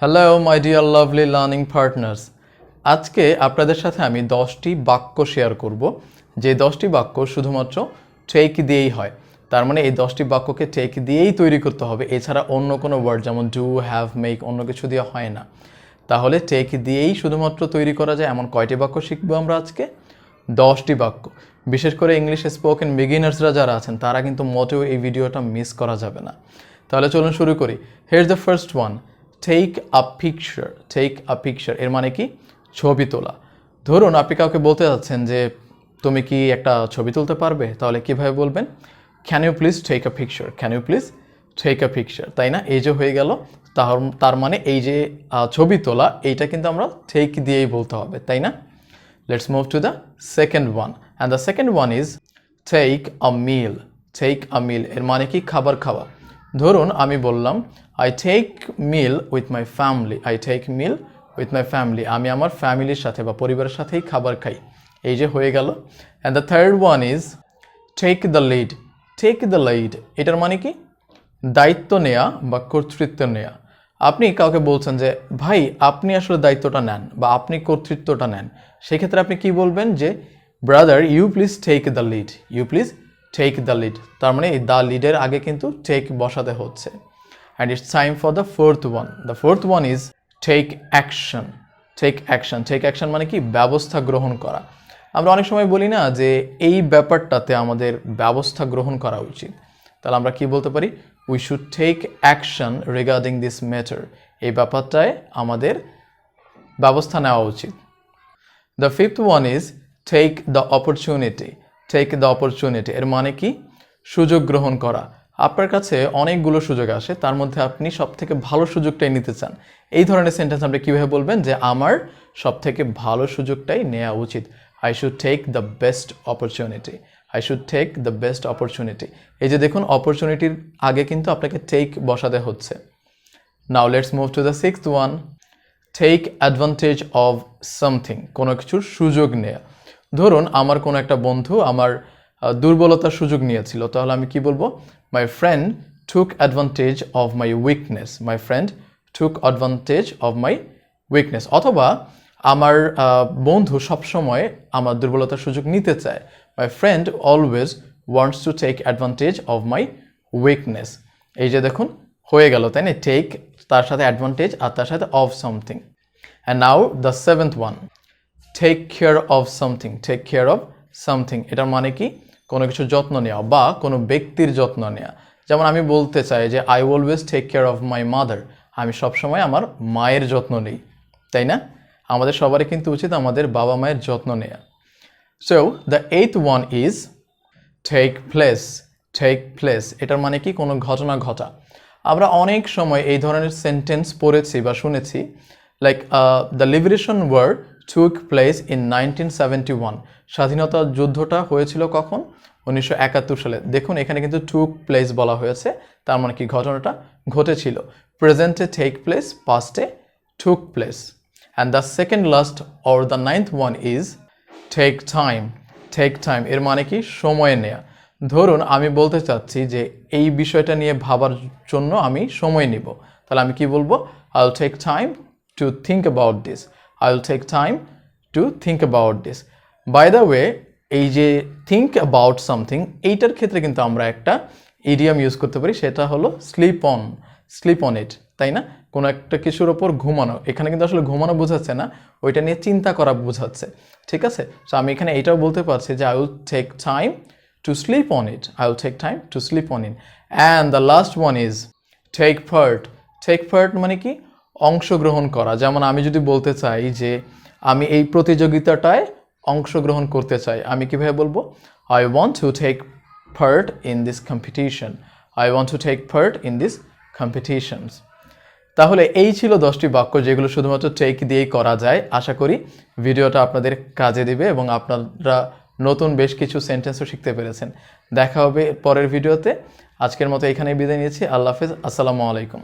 Hello my dear lovely learning partners. আজকে আপনাদের সাথে আমি 10টি বাক্য শেয়ার করব, যে 10টি বাক্য শুধুমাত্র টেক দিয়েই হয়। তার মানে এই 10টি বাক্যকে টেক দিয়েই তৈরি করতে হবে, এছাড়া অন্য কোনো ওয়ার্ড যেমন ডু, হ্যাভ, মেক অন্য কিছু দিয়ে হয় না। তাহলে টেক দিয়েই শুধুমাত্র তৈরি করা যায় এমন কয়টি বাক্য শিখবো আমরা আজকে? 10টি বাক্য। বিশেষ করে ইংলিশ স্পোকেন বিগিনার্সরা যারা আছেন তারা কিন্তু মোটেও এই ভিডিওটা মিস করা যাবে না। তাহলে চলুন শুরু করি। Here the first one, take a picture. Take a picture এর মানে কি? ছবি তোলা। ধরুন আপনি কাউকে বলতে যাচ্ছেন যে তুমি কি একটা ছবি তুলতে পারবে, তাহলে কিভাবে বলবেন? Can you please take a picture, can you please take a picture, তাই না? এই যে হয়ে গেল, তার মানে এই যে ছবি তোলা এইটা কিন্তু আমরা টেক দিয়েই বলতে হবে, তাই না? Let's move to the second one, and the second one is take a meal. Take a meal এর মানে কি? খাবার খাওয়া। ধরুন আমি বললাম I take meal with my family. I take meal with my family. আমি আমার ফ্যামিলির সাথে বা পরিবারের সাথেই খাবার খাই। এই যে হয়ে গেল। And the third one is take the lead. Take the lead এটার মানে কি? দায়িত্ব নেয়া বা কর্তৃত্ব নেয়া। আপনি কাউকে বলছেন যে ভাই আপনি আসলে দায়িত্বটা নেন বা আপনি কর্তৃত্বটা নেন, সেক্ষেত্রে আপনি কি বলবেন? যে brother you please take the lead, you please take the lead. তার মানে এই দ্য লিডের আগে কিন্তু টেক বসাতে হচ্ছে। And it's time for the fourth one. The fourth one is take action. Take action. Take action মানে কি? ব্যবস্থা গ্রহণ করা। আমরা অনেক সময় বলি না যে এই ব্যাপারটাতে আমাদের ব্যবস্থা গ্রহণ করা উচিত, তাহলে আমরা কি বলতে পারি? We should take action regarding this matter. এই ব্যাপারটায় আমাদের ব্যবস্থা নেওয়া উচিত। The fifth one is take the opportunity. Take the opportunity এর মানে কি? সুযোগ গ্রহণ করা। আপনার কাছে অনেকগুলো সুযোগ আসে, তার মধ্যে আপনি সবথেকে ভালো সুযোগটাই নিতে চান। এই ধরনের সেন্টেন্স আপনি কীভাবে বলবেন? যে আমার সবথেকে ভালো সুযোগটাই নেওয়া উচিত। I should take the best opportunity. I should take the best opportunity. এই যে দেখুন, অপরচুনিটির আগে কিন্তু আপনাকে টেক বসাতে হচ্ছে। Now let's move to the sixth one. Take advantage of something. কোনো কিছুর সুযোগ নেয়া। ধরুন আমার কোনো একটা বন্ধু আমার দুর্বলতার সুযোগ নিয়েছিল, তাহলে আমি কি বলবো? My friend took advantage of my weakness. My friend took advantage of my weakness. অথবা আমার বন্ধু সবসময় আমার দুর্বলতার সুযোগ নিতে চায়। My friend always wants to take advantage of my weakness. এই যে দেখুন হয়ে গেল, তাই না? টেক তার সাথে অ্যাডভান্টেজ আর তার সাথে of something. And now the seventh one, take care of something. Take care of something এটার মানে কি? কোনো কিছু যত্ন নেওয়া বা কোনো ব্যক্তির যত্ন নেওয়া। যেমন আমি বলতে চাই যে I always take care of my mother. আমি সবসময় আমার মায়ের যত্ন নিই, তাই না? আমাদের সবারই কিন্তু উচিত আমাদের বাবা মায়ের যত্ন নেওয়া। So the eighth one is take place. Take place এটার মানে কি? কোনো ঘটনা ঘটা। আমরা অনেক সময় এই ধরনের সেন্টেন্স পড়েছি বা শুনেছি, like the liberation war took place in 1971। স্বাধীনতা যুদ্ধটা হয়েছিল কখন? 1971 সালে। দেখুন এখানে কিন্তু টুক প্লেস বলা হয়েছে, তার মানে কি? ঘটনাটা ঘটেছিল। প্রেজেন্টে টেক প্লেস, পাস্টে took place. And the second last or the ninth one is take time. Take time এর মানে কি? সময় নেয়া। ধরুন আমি বলতে চাচ্ছি যে এই বিষয়টা নিয়ে ভাবার জন্য আমি সময় নিব, তাহলে আমি কি বলবো? I'll take time to think about this. I'll take time to think about this. By the way, এই যে think about something এইটার ক্ষেত্রে কিন্তু আমরা একটা ইডিয়াম ইউজ করতে পারি, সেটা হলো sleep on. Sleep on it, তাই না? কোনো একটা কিছুর ওপর ঘুমানো। এখানে কিন্তু আসলে ঘুমানো বোঝাচ্ছে না, ওইটা নিয়ে চিন্তা করা বোঝাচ্ছে, ঠিক আছে? সো আমি এখানে এটাও বলতে পারছি যে I will take time to sleep on it. I will take time to sleep on it. And the last one is take part. Take part মানে কি? অংশগ্রহণ করা। যেমন আমি যদি বলতে চাই যে আমি এই প্রতিযোগিতাটায় অংশগ্রহণ করতে চাই, আমি কিভাবে বলবো? I want to take part in this competition. I want to take part in this competitions. তাহলে এই ছিল 10টি বাক্য যেগুলো শুধুমাত্র টেক দিয়েই করা যায়। আশা করি ভিডিওটা আপনাদের কাজে দিবে এবং আপনারা নতুন বেশ কিছু সেন্টেন্সও শিখতে পেরেছেন। দেখা হবে পরের ভিডিওতে। আজকের মতো এখানেই বিদায় নিয়েছি। আল্লাহ হাফেজ। আসসালামু আলাইকুম।